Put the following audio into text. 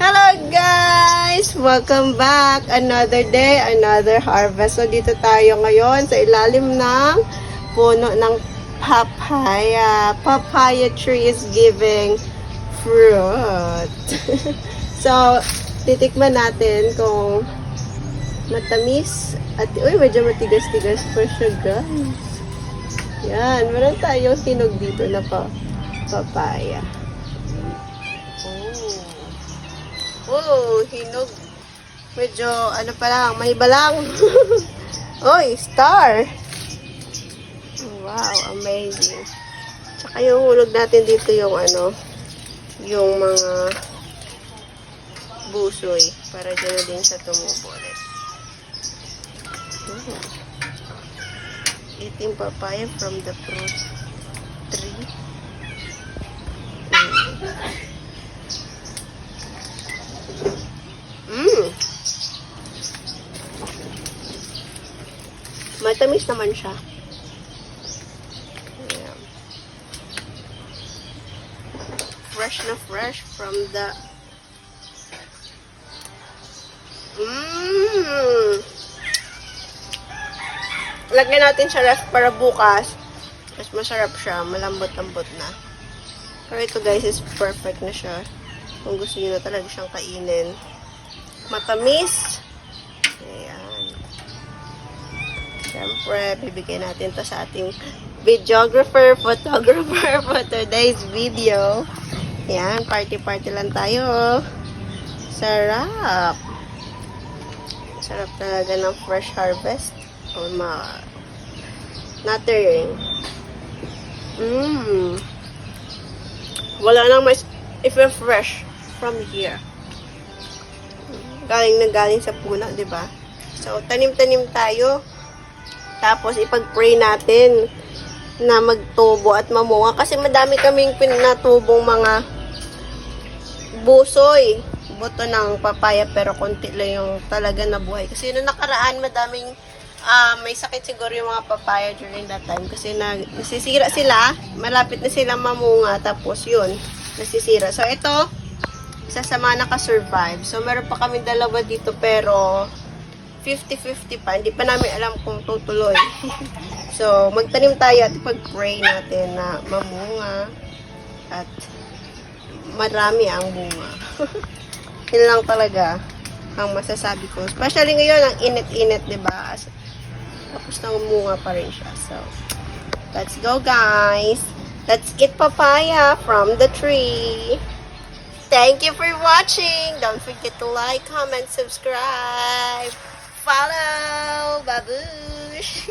Hello guys! Welcome back! Another day, another harvest. So dito tayo ngayon sa ilalim ng puno ng papaya. Papaya tree is giving fruit. So, titikman natin kung matamis at medyo matigas-tigas pa siya guys. Yan, meron tayong hinog dito na papaya. Oh, hinog. Medyo, pa lang, mahiba lang. Oy, star. Wow, amazing. Tsaka yung hulog natin dito yung yung mga busoy. Para dyan na din siya tumubo ulit. Eating papaya from the fruit tree. Matamis naman siya. Ayan. Fresh na fresh from the Lagyan natin sa ref para bukas. Mas masarap siya. Malambot-lambot na. Pero ito guys is perfect na siya. Kung gusto niyo na talaga siyang kainin. Matamis. Ayan. Siyempre, bibigay natin to sa ating videographer, photographer for today's video. Ayan, party-party lang tayo. Sarap. Sarap talaga ng fresh harvest. O nattering. Wala nang mas if-fresh from here. Galing sa puno, di ba? So, tanim-tanim tayo. Tapos, ipag-pray natin na magtubo at mamunga. Kasi madami kaming pinatubong mga busoy. Buto ng papaya, pero konti lang yung talaga nabuhay. Kasi noong nakaraan, madaming may sakit siguro yung mga papaya during that time. Kasi nasisira sila. Malapit na silang mamunga. Tapos, yun, nasisira. So, ito, isa sa mga nakasurvive. So, meron pa kami dalawa dito, pero 50-50 pa. Hindi pa namin alam kung tutuloy. So, magtanim tayo at pag-pray natin na mamunga at marami ang bunga. Yun lang talaga ang masasabi ko. Especially ngayon, ang init-init, diba? Tapos namunga pa rin siya. So, let's go guys! Let's eat papaya from the tree! Thank you for watching! Don't forget to like, comment, subscribe! Follow! Babush!